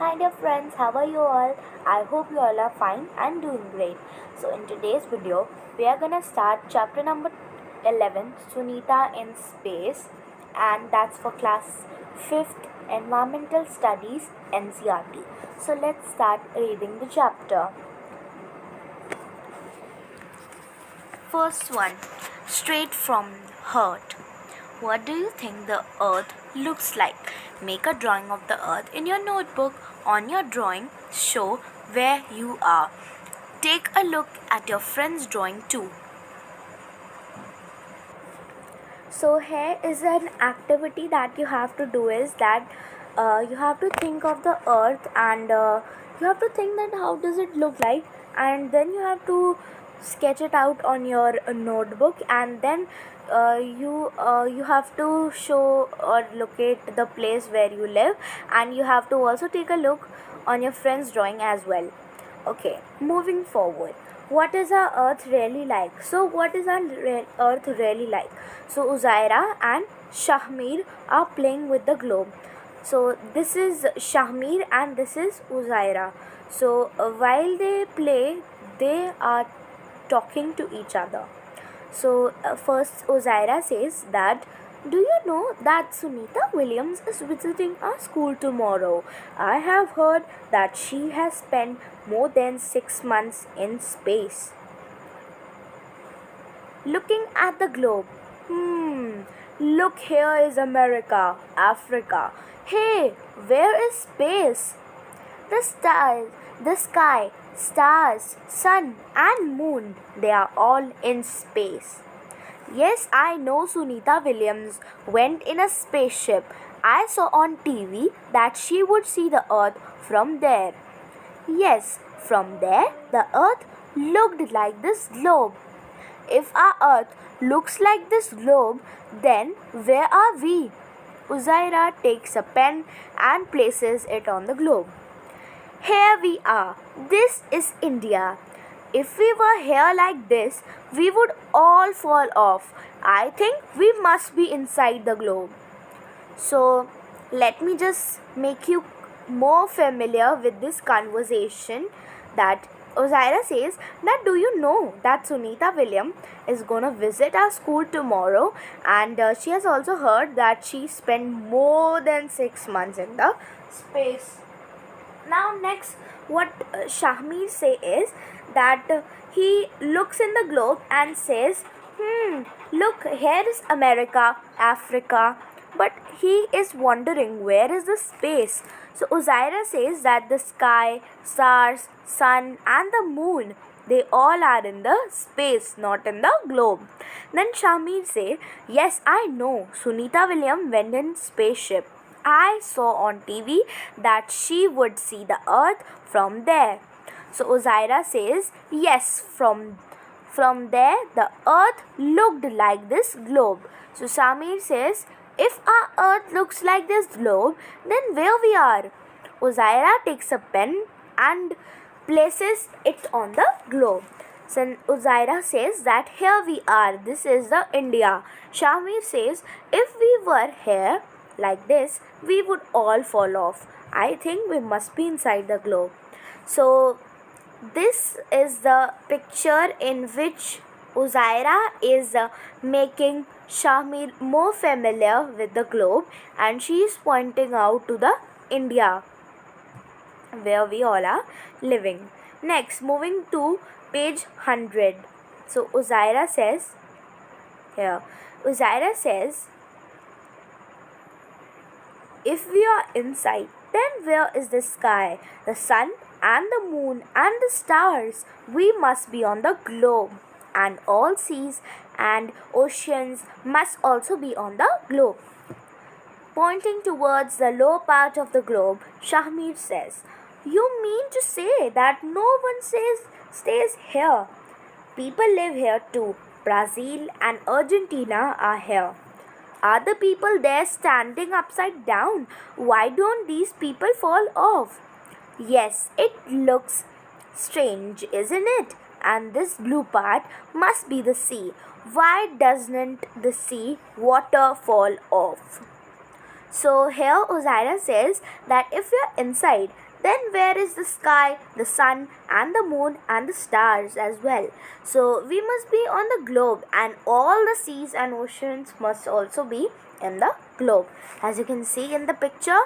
Hi dear friends, how are you all? I hope you all are fine and doing great. So in today's video, we are gonna start chapter number 11, Sunita in Space, and that's for class 5th Environmental Studies NCERT. So let's start reading the chapter. First one, straight from heart. What do you think the earth looks like? Make a drawing of the earth in your notebook. On your drawing, show where you are. Take a look at your friend's drawing too. So here is an activity that you have to do is that you have to think of the earth and you have to think that how does it look like, and then you have to sketch it out on your notebook, and then you have to show or locate the place where you live, and you have to also take a look on your friend's drawing as well. Okay, moving forward, what is our earth really like? So what is our earth really like? So Uzaira and Shahmir are playing with the globe. So this is Shahmir and this is Uzaira. So while they play, they are talking to each other. So first Uzaira says that, do you know that Sunita Williams is visiting our school tomorrow? I have heard that she has spent more than 6 months in space. Looking at the globe. Look, here is America, Africa. Hey, where is space? The sky, stars, sun and moon, they are all in space. Yes, I know Sunita Williams went in a spaceship. I saw on TV that she would see the earth from there. Yes, from there the earth looked like this globe. If our earth looks like this globe, then where are we? Uzaira takes a pen and places it on the globe. Here we are. This is India. If we were here like this, we would all fall off. I think we must be inside the globe. So, let me just make you more familiar with this conversation that Uzaira says that, do you know that Sunita Williams is gonna visit our school tomorrow, and she has also heard that she spent more than 6 months in the space. Now next, what Shahmir say is that he looks in the globe and says, look, here is America, Africa, but he is wondering where is the space. So Uzaira says that the sky, stars, sun and the moon, they all are in the space, not in the globe. Then Shahmir say, yes, I know, Sunita Williams went in spaceship. I saw on TV that she would see the earth from there. So Uzaira says, yes, from there the earth looked like this globe. So Shahmir says, if our earth looks like this globe, then where we are? Uzaira takes a pen and places it on the globe. So Uzaira says that here we are, this is the India. Shahmir says, if we were here like this, we would all fall off. I think we must be inside the globe. So this is the picture in which Uzaira is making Shahmir more familiar with the globe, and she is pointing out to the India where we all are living. Next, moving to page 100. So Uzaira says, if we are inside, then where is the sky, the sun and the moon and the stars? We must be on the globe, and all seas and oceans must also be on the globe. Pointing towards the lower part of the globe, Shahmir says, you mean to say that no one stays here? People live here too. Brazil and Argentina are here. Are the people there standing upside down? Why don't these people fall off? Yes, it looks strange, isn't it? And this blue part must be the sea. Why doesn't the sea water fall off? So here Uzaira says that if we are inside, Then where is the sky, the sun, and the moon, and the stars as well? So we must be on the globe, and all the seas and oceans must also be in the globe. As you can see in the picture,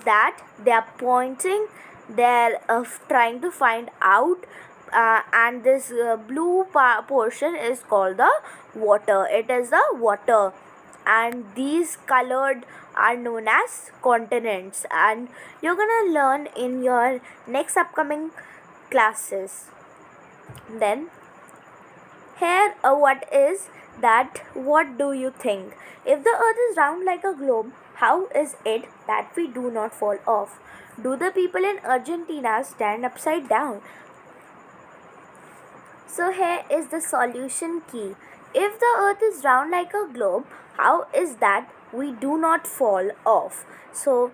that they are pointing, they're trying to find out, and this blue portion is called the water. It is the water, and these colored are known as continents, and you're gonna learn in your next upcoming classes. Then here, what do you think? If the earth is round like a globe, how is it that we do not fall off? Do the people in Argentina stand upside down? So here is the solution key. If the earth is round like a globe, how is that we do not fall off? So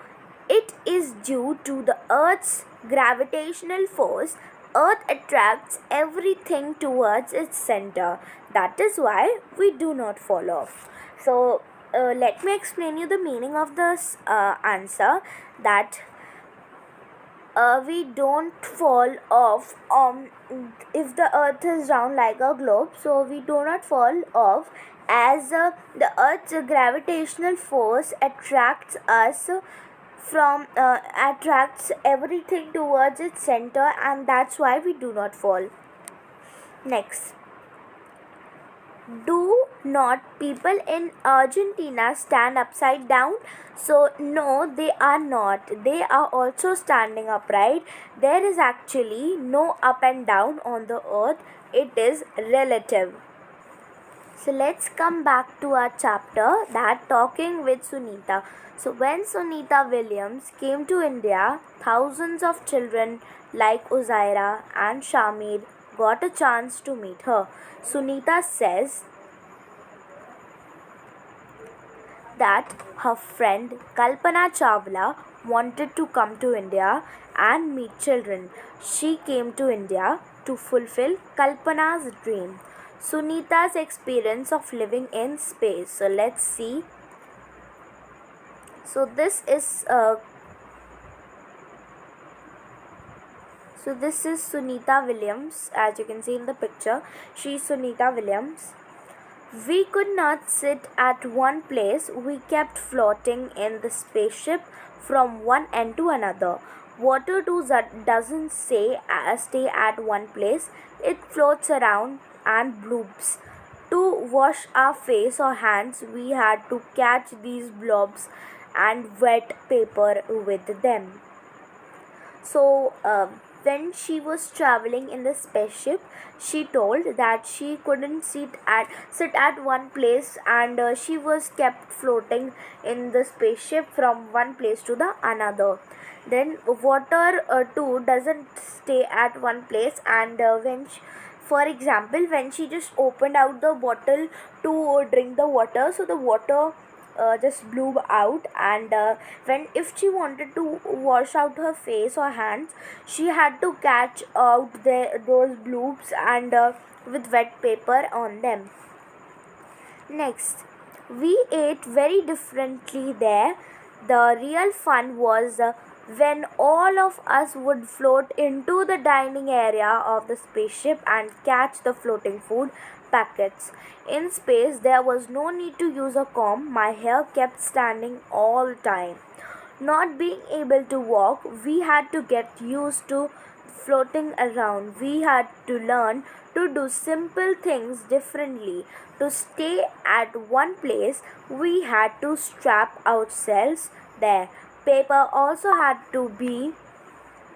it is due to the earth's gravitational force. Earth attracts everything towards its center. That is why we do not fall off. So let me explain you the meaning of this answer, that we don't fall off if the earth is round like a globe. So we do not fall off as the earth's gravitational force attracts us from attracts everything towards its center, and that's why we do not fall. Next, do not people in Argentina stand upside down? So no, they are not. They are also standing upright. There is actually no up and down on the earth. It is relative. So let's come back to our chapter, that talking with Sunita. So when Sunita Williams came to India, thousands of children like Uzaira and Shamir got a chance to meet her. Sunita says that her friend Kalpana Chawla wanted to come to India and meet children. She came to India to fulfill Kalpana's dream. Sunita's experience of living in space. So let's see. So this is Sunita Williams. As you can see in the picture, she is Sunita Williams. We could not sit at one place. We kept floating in the spaceship from one end to another. Water doesn't stay at one place. It floats around and blobs. To wash our face or hands, we had to catch these blobs and wet paper with them. So when she was traveling in the spaceship, she told that she couldn't sit at one place, and she was kept floating in the spaceship from one place to the another. Then water too doesn't stay at one place, and for example, when she just opened out the bottle to drink the water, so the water just blew out, and when if she wanted to wash out her face or hands, she had to catch out those bloobs and with wet paper on them. Next, we ate very differently there. The real fun was when all of us would float into the dining area of the spaceship and catch the floating food packets. In space, there was no need to use a comb. My hair kept standing all the time. Not being able to walk, we had to get used to floating around. We had to learn to do simple things differently. To stay at one place, we had to strap ourselves there. Paper also had to be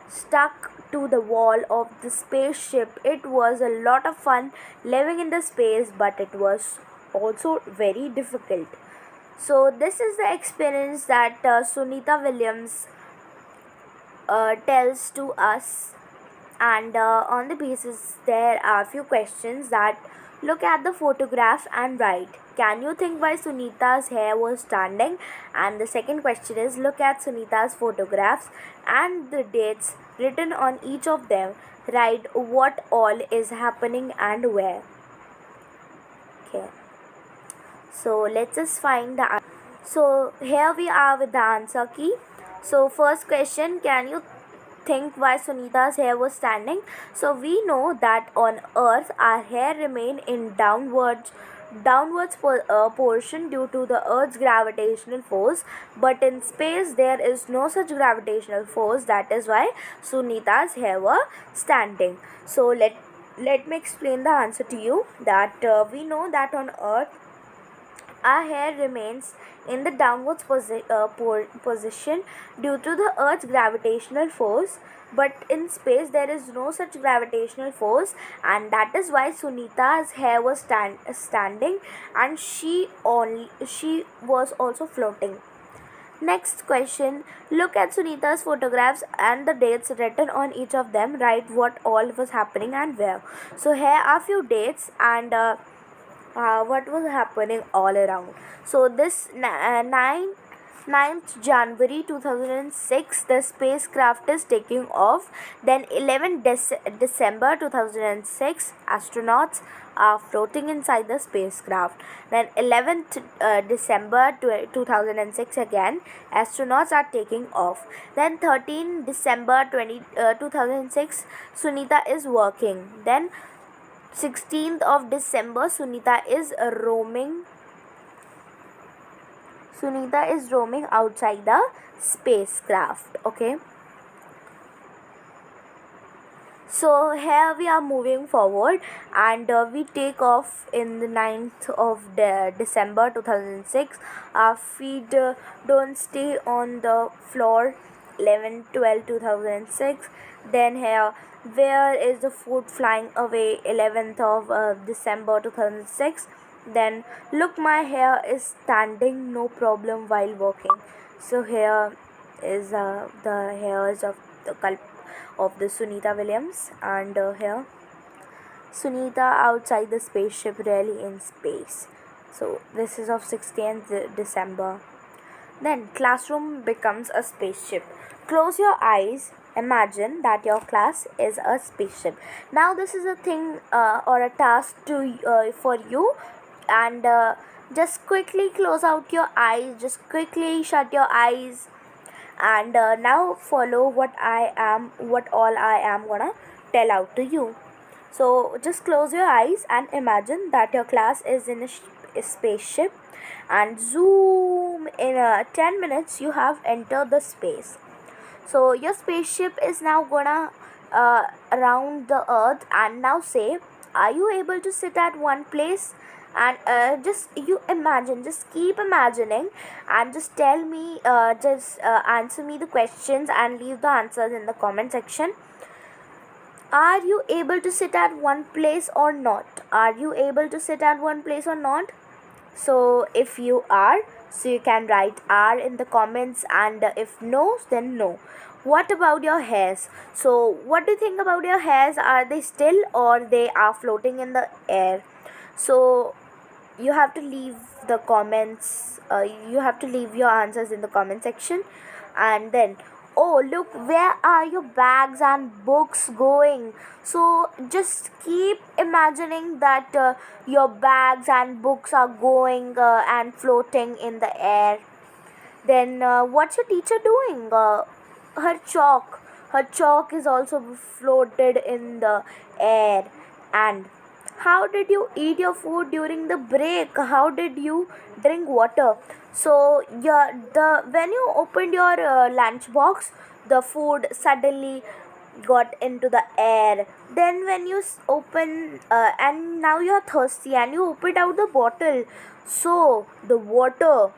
stuck to the wall of the spaceship. It was a lot of fun living in the space, but it was also very difficult. So this is the experience that Sunita Williams tells to us, and on the basis there are a few questions that look at the photograph and write, can you think why Sunita's hair was standing? And the second question is, look at Sunita's photographs and the dates written on each of them. Write what all is happening and where. Okay, so let's just find the answer. So here we are with the answer key. So first question, can you think why Sunita's hair was standing? So we know that on earth our hair remain in downwards portion due to the earth's gravitational force, but in space there is no such gravitational force. That is why Sunita's hair were standing. So let me explain the answer to you, that we know that on earth our hair remains in the downwards position due to the earth's gravitational force, but in space there is no such gravitational force, and that is why Sunita's hair was standing, and she was also floating. Next question. Look at Sunita's photographs and the dates written on each of them. Write what all was happening and where. So here are few dates and what was happening all around. So this 9th January 2006, the spacecraft is taking off. Then 11th December 2006, astronauts are floating inside the spacecraft. Then 11th December 2006 again, astronauts are taking off. Then 13th December 2006, Sunita is working. Then 16th of December, Sunita is roaming outside the spacecraft. Okay. So here we are moving forward, and we take off in the 9th of December 2006. Our feet don't stay on the floor. 11/12/2006. Then here, where is the food flying away? 11th of December 2006. Then look, my hair is standing, no problem while walking. So here is the hairs of the Sunita Williams, and here Sunita outside the spaceship, really in space. So this is of 16th December. Then classroom becomes a spaceship. Close your eyes. Imagine that your class is a spaceship. Now this is a thing or a task for you, and just quickly close out your eyes. Just quickly shut your eyes, and now follow what all I am gonna tell out to you. So just close your eyes and imagine that your class is in a spaceship, and zoom, in 10 minutes you have entered the space. So your spaceship is now gonna around the earth, and now say, are you able to sit at one place? And just keep imagining, and just tell me, answer me the questions and leave the answers in the comment section. Are you able to sit at one place or not? Are you able to sit at one place or not? So if you are, so you can write R in the comments, and if no, then no. What about your hairs? So what do you think about your hairs? Are they still or they are floating in the air? So you have to leave the comments, you have to leave your answers in the comment section. And then, oh look, where are your bags and books going? So just keep imagining that your bags and books are going and floating in the air. Then what's your teacher doing? Her chalk is also floated in the air. And how did you eat your food during the break? How did you drink water? So when you opened your lunch box, the food suddenly got into the air. Then when you open and now you are thirsty and you opened out the bottle, so the water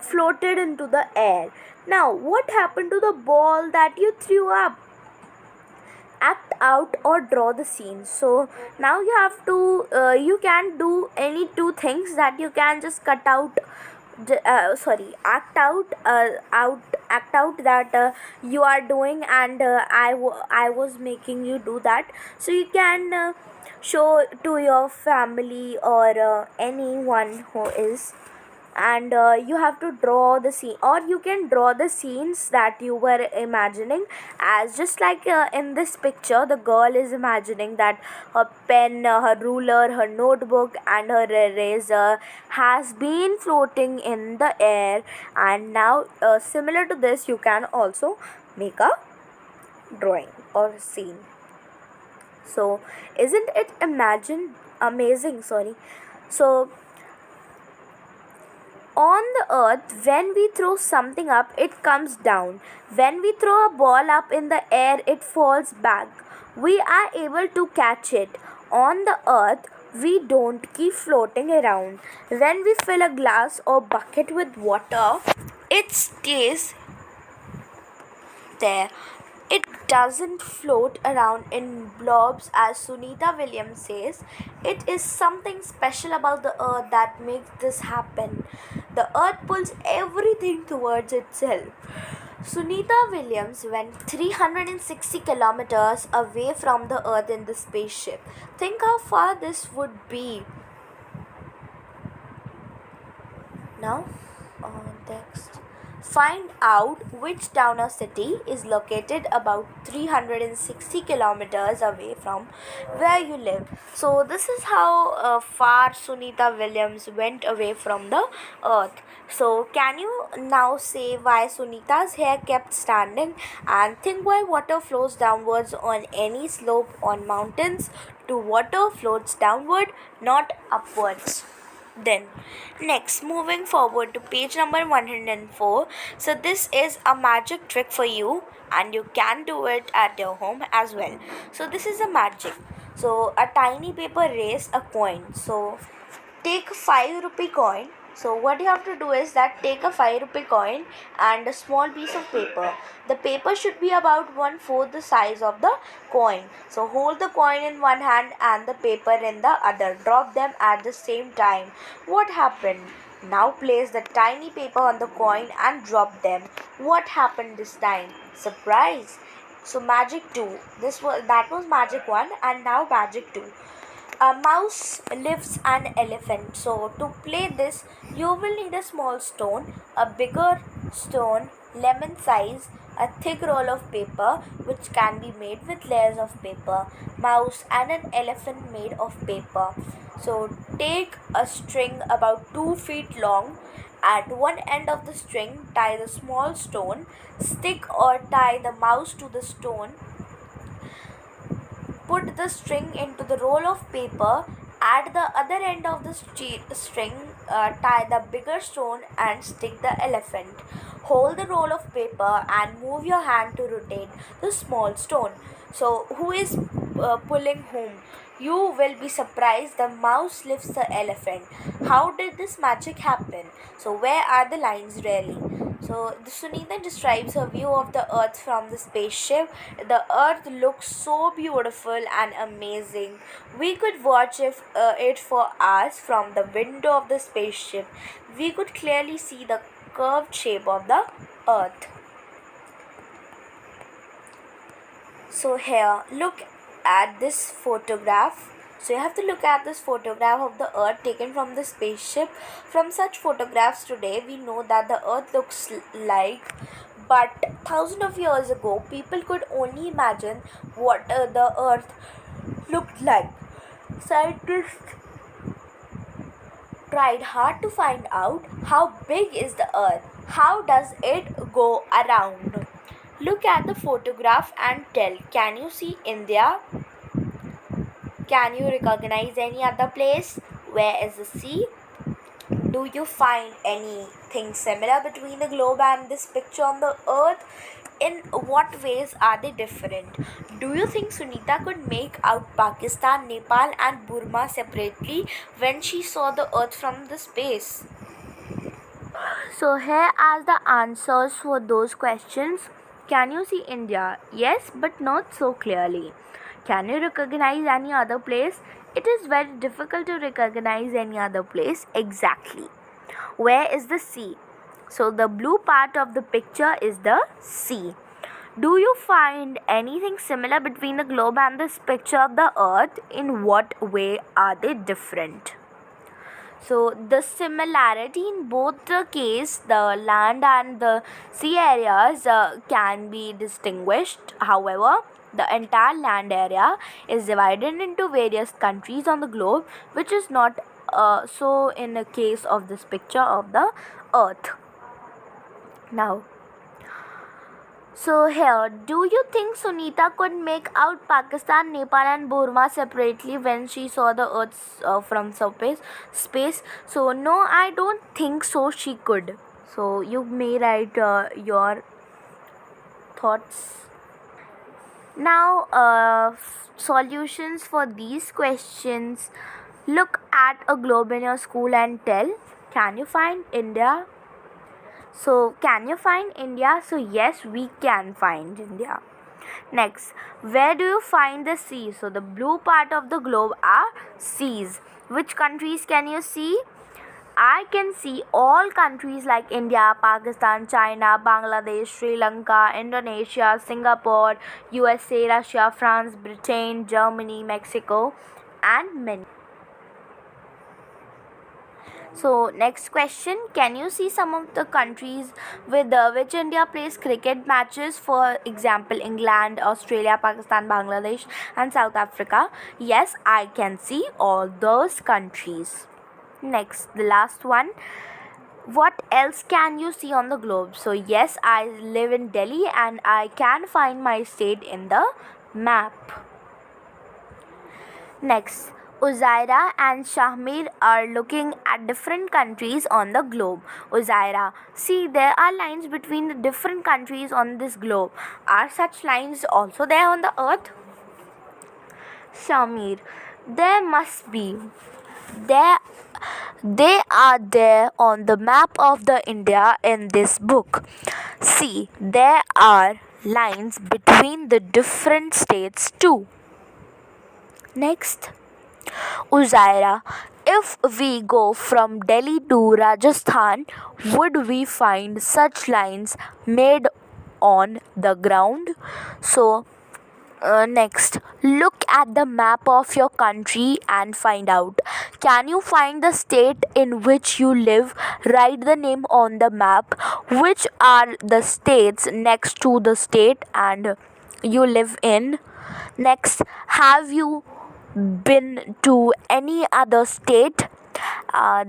floated into the air. Now what happened to the ball that you threw up? Act out or draw the scene. So now you have to you can do any two things, that you can just act out that you are doing, and I was making you do that. So you can show to your family or anyone who is, and you have to draw the scene, or you can draw the scenes that you were imagining, as just like in this picture, the girl is imagining that her pen, her ruler, her notebook and her eraser has been floating in the air. And now similar to this, you can also make a drawing or scene. So, isn't it amazing? So, on the earth, when we throw something up, it comes down. When we throw a ball up in the air, it falls back. We are able to catch it. On the earth, we don't keep floating around. When we fill a glass or bucket with water, it stays there. It doesn't float around in blobs, as Sunita Williams says. It is something special about the earth that makes this happen. The earth pulls everything towards itself. Sunita Williams went 360 kilometers away from the earth in the spaceship. Think how far this would be. Now, next. Find out which town or city is located about 360 kilometers away from where you live. So, this is how far Sunita Williams went away from the earth. So, can you now say why Sunita's hair kept standing, and think why water flows downwards on any slope on mountains? To water floats downward, not upwards. Then next, moving forward to page number 104. So this is a magic trick for you, and you can do it at your home as well. So this is a magic. So a tiny paper raise a coin. So take a 5 rupee coin. So what you have to do is that take a 5 rupee coin and a small piece of paper. The paper should be about 1/4 the size of the coin. So hold the coin in one hand and the paper in the other. Drop them at the same time. What happened? Now place the tiny paper on the coin and drop them. What happened this time? Surprise! So magic 2. That was magic 1, and now magic 2. A mouse lifts an elephant. So to play this, you will need a small stone, a bigger stone, lemon size, a thick roll of paper which can be made with layers of paper, mouse, and an elephant made of paper. So take a string about 2 feet long. At one end of the string, tie the small stone, stick or tie the mouse to the stone. Put the string into the roll of paper. At the other end of the string, tie the bigger stone and stick the elephant. Hold the roll of paper and move your hand to rotate the small stone. So, who is pulling whom? You will be surprised. The mouse lifts the elephant. How did this magic happen? So, where are the lines really? So, Sunita describes her view of the earth from the spaceship. The earth looks so beautiful and amazing. We could watch it for hours from the window of the spaceship. We could clearly see the curved shape of the earth. So here, look at this photograph. So you have to look at this photograph of the earth taken from the spaceship. From such photographs today, we know that the earth looks like, but thousands of years ago, people could only imagine what the earth looked like. Scientists tried hard to find out how big is the earth, how does it go around. Look at the photograph and tell, can you see India? Can you recognize any other place? Where is the sea? Do you find anything similar between the globe and this picture on the earth? In what ways are they different? Do you think Sunita could make out Pakistan, Nepal and Burma separately when she saw the earth from the space? So here are the answers for those questions. Can you see India? Yes, but not so clearly. Can you recognize any other place? It is very difficult to recognize any other place exactly. Where is the sea? So the blue part of the picture is the sea. Do you find anything similar between the globe and this picture of the earth? In what way are they different? So the similarity in both the case, the land and the sea areas can be distinguished. However, the entire land area is divided into various countries on the globe, which is not so in the case of this picture of the earth. Now, So here, do you think Sunita could make out Pakistan, Nepal and Burma separately when she saw the Earth from space? So no, I don't think so she could. So you may write your thoughts. Now, solutions for these questions. Look at a globe in your school and tell, can you find India? So, can you find India? So, yes, we can find India. Next, where do you find the sea? So, the blue part of the globe are seas. Which countries can you see? I can see all countries like India, Pakistan, China, Bangladesh, Sri Lanka, Indonesia, Singapore, USA, Russia, France, Britain, Germany, Mexico, and many. So next question, can you see some of the countries with which India plays cricket matches? For example, England, Australia, Pakistan, Bangladesh and South Africa. Yes, I can see all those countries. Next, the last one. What else can you see on the globe? So yes, I live in Delhi and I can find my state in the map. Next, Uzaira and Shahmir are looking at different countries on the globe. Uzaira, see, there are lines between the different countries on this globe. Are such lines also there on the earth? Shahmir, there must be. There They are there on the map of the India in this book. See, there are lines between the different states too. Next, Uzaira, if we go from Delhi to Rajasthan, would we find such lines made on the ground? So, next, look at the map of your country and find out. Can you find the state in which you live? Write the name on the map. Which are the states next to the state and you live in? Next, have you been to any other state?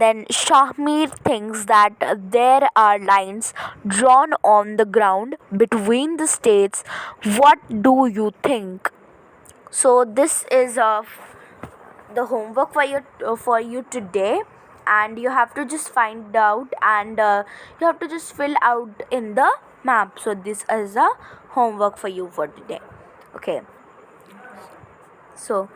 Then Shahmir thinks that there are lines drawn on the ground between the states. What do you think? So this is the homework for you today, and you have to just find out and you have to just fill out in the map. So this is a homework for you for today. Okay. So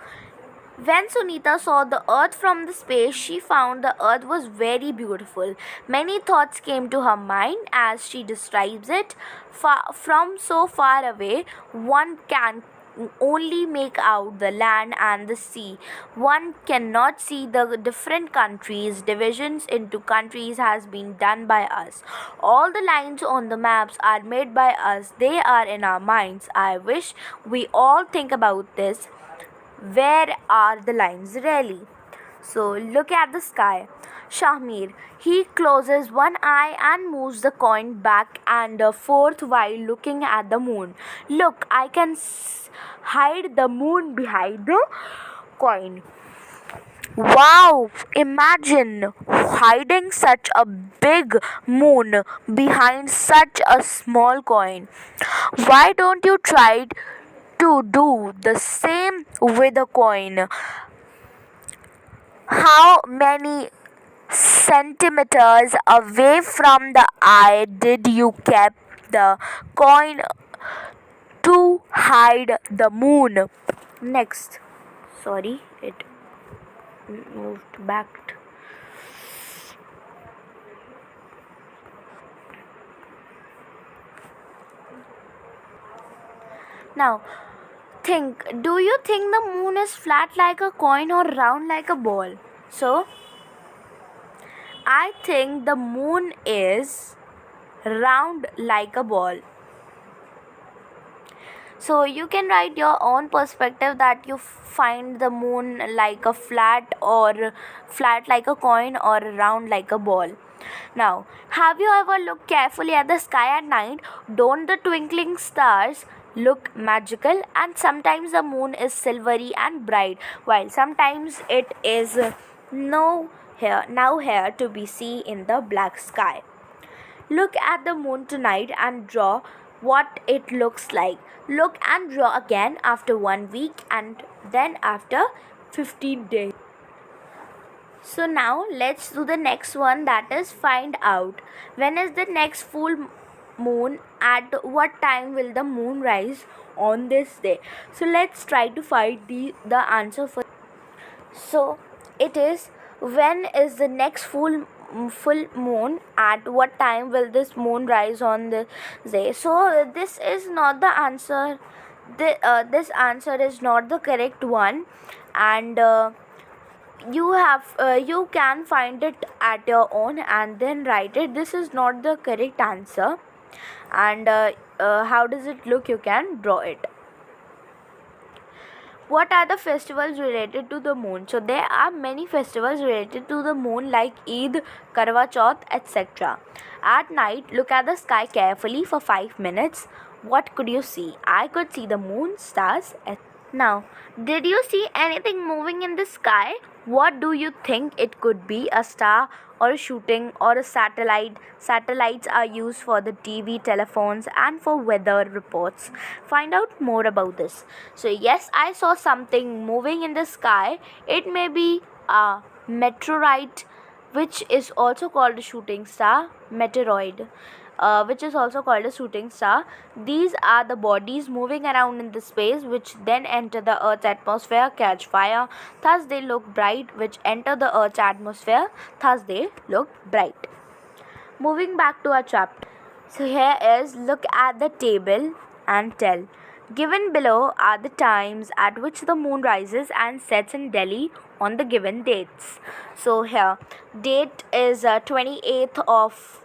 when Sunita saw the earth from the space, she found the earth was very beautiful. Many thoughts came to her mind as she describes it. From so far away, one can only make out the land and the sea. One cannot see the different countries. Divisions into countries has been done by us. All the lines on the maps are made by us. They are in our minds. I wish we all think about this. Where are the lines really? So look at the sky. Shahmir, he closes one eye and moves the coin back and forth while looking at the moon. Look, I can hide the moon behind the coin. Wow, imagine hiding such a big moon behind such a small coin. Why don't you try to do the same with a coin? How many centimeters away from the eye did you keep the coin to hide the moon? Next, sorry, it moved back. Now, do you think the moon is flat like a coin or round like a ball? So, I think the moon is round like a ball. So you can write your own perspective that you find the moon like a flat or flat like a coin or round like a ball. Now, have you ever looked carefully at the sky at night? Don't the twinkling stars look magical? And sometimes the moon is silvery and bright, while sometimes it is now here to be seen in the black sky. Look at the moon tonight and draw what it looks like. Look and draw again after 1 week and then after 15 days. So now let's do the next one, that is find out when is the next full moon, at what time will the moon rise on this day. So let's try to find the answer for. So it is, when is the next full moon, at what time will this moon rise on this day. So this is not the answer. This answer is not the correct one, and you can find it at your own and then write it. This is not the correct answer. And how does it look? You can draw it. What are the festivals related to the moon? So there are many festivals related to the moon like Eid, Karwa Chauth, etc. At night, look at the sky carefully for 5 minutes. What could you see? I could see the moon, stars, etc. Now, did you see anything moving in the sky? What do you think it could be? A star or a shooting or a satellite? Satellites are used for the TV, telephones, and for weather reports. Find out more about this. So yes, I saw something moving in the sky. It may be a meteorite, which is also called a shooting star, meteoroid. Which is also called a shooting star. These are the bodies moving around in the space, which then enter the Earth's atmosphere, catch fire, thus they look bright, which enter the Earth's atmosphere, thus they look bright. Moving back to our chapter. So here is, look at the table and tell. Given below are the times at which the moon rises and sets in Delhi on the given dates. So here, date is 28th of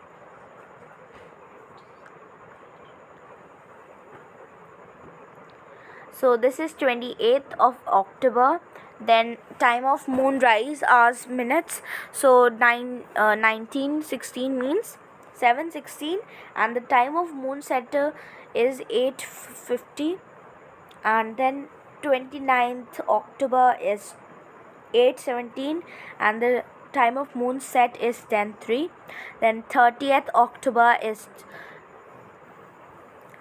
So this is 28th of October. Then time of moon rise, hours, minutes. So 1916 means 7:16, and the time of moon set is 8:50. And then 29th October is 8:17, and the time of moon set is 10:03. Then 30th October is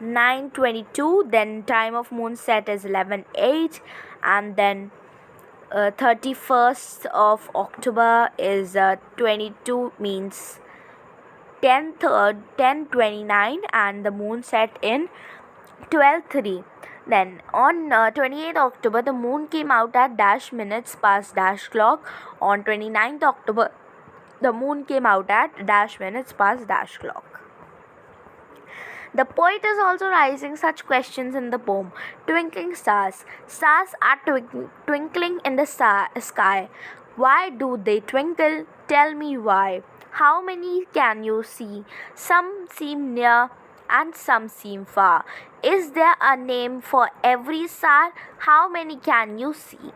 9:22, then time of moon set is 11:08, and then 31st of October is 22 means 10:29, and the moon set in 12:03. Then on 28th October the moon came out at dash minutes past dash clock. On 29th October the moon came out at dash minutes past dash clock. The poet is also raising such questions in the poem. Twinkling stars. Stars are twinkling in the sky. Why do they twinkle? Tell me why. How many can you see? Some seem near and some seem far. Is there a name for every star? How many can you see?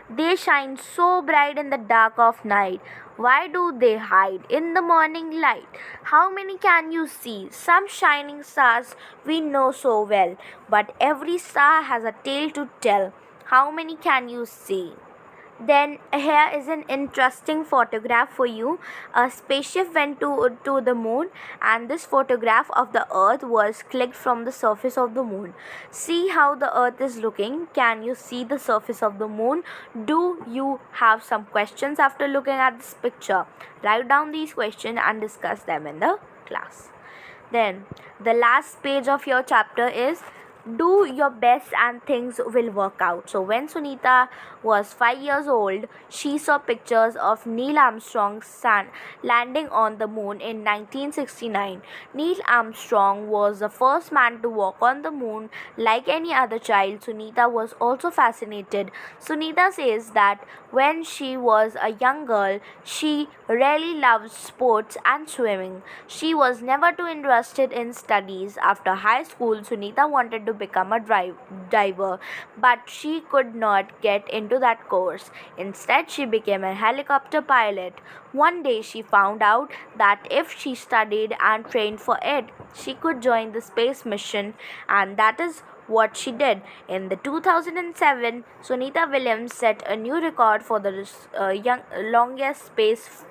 They shine so bright in the dark of night. Why do they hide in the morning light? How many can you see? Some shining stars we know so well, but every star has a tale to tell. How many can you see? Then here is an interesting photograph for you. A spaceship went to the moon, and this photograph of the earth was clicked from the surface of the moon. See how the earth is looking. Can you see the surface of the moon? Do you have some questions after looking at this picture? Write down these questions and discuss them in the class. Then the last page of your chapter is, do your best and things will work out. So when Sunita was 5 years old, she saw pictures of Neil Armstrong landing on the moon in 1969. Neil Armstrong was the first man to walk on the moon. Like any other child, Sunita was also fascinated. Sunita says that when she was a young girl, she really loved sports and swimming. She was never too interested in studies. After high school, Sunita wanted to become a diver, but she could not get into that course. Instead, she became a helicopter pilot. One day, she found out that if she studied and trained for it, she could join the space mission, and that is what she did. In the 2007, Sunita Williams set a new record for the longest space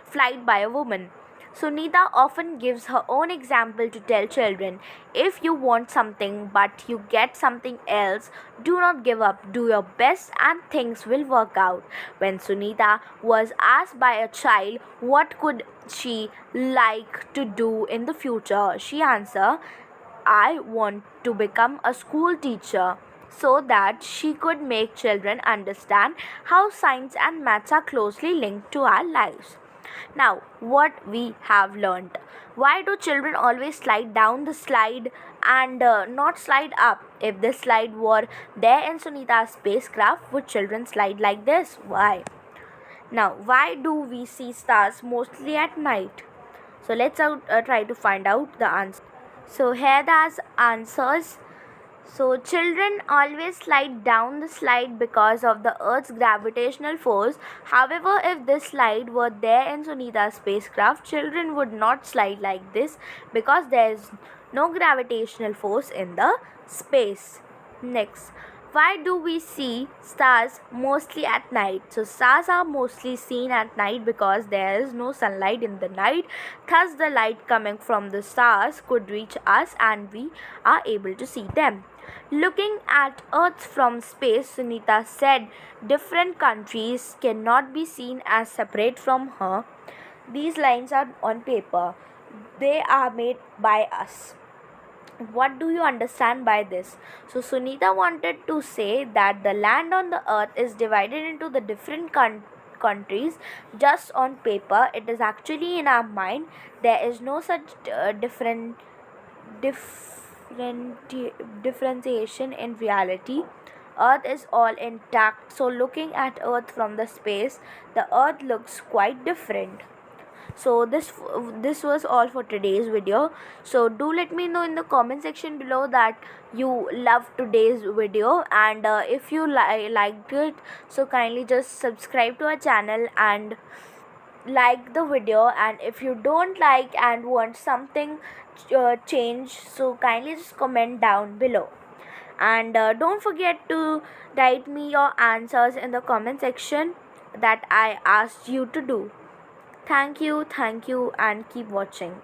flight by a woman. Sunita often gives her own example to tell children, if you want something but you get something else, do not give up, do your best and things will work out. When Sunita was asked by a child what could she like to do in the future, she answered, I want to become a school teacher, so that she could make children understand how science and maths are closely linked to our lives. Now, what we have learned. Why do children always slide down the slide and not slide up? If this slide were there in Sunita's spacecraft, would children slide like this? Why? Now, why do we see stars mostly at night? So let's try to find out the answer. So here the answers. So children always slide down the slide because of the Earth's gravitational force. However, if this slide were there in Sunita's spacecraft, children would not slide like this because there is no gravitational force in the space. Next, why do we see stars mostly at night? So stars are mostly seen at night because there is no sunlight in the night. Thus the light coming from the stars could reach us and we are able to see them. Looking at Earth from space, Sunita said different countries cannot be seen as separate from her. These lines are on paper. They are made by us. What do you understand by this? So Sunita wanted to say that the land on the earth is divided into the different countries just on paper. It is actually in our mind. There is no such differentiation in reality. Earth is all intact. So looking at Earth from the space, the Earth looks quite different. So this was all for today's video. So do let me know in the comment section below that you loved today's video, and if you liked it, so kindly just subscribe to our channel and like the video. And if you don't like and want something change, so kindly just comment down below. And don't forget to write me your answers in the comment section that I asked you to do. Thank you, and keep watching.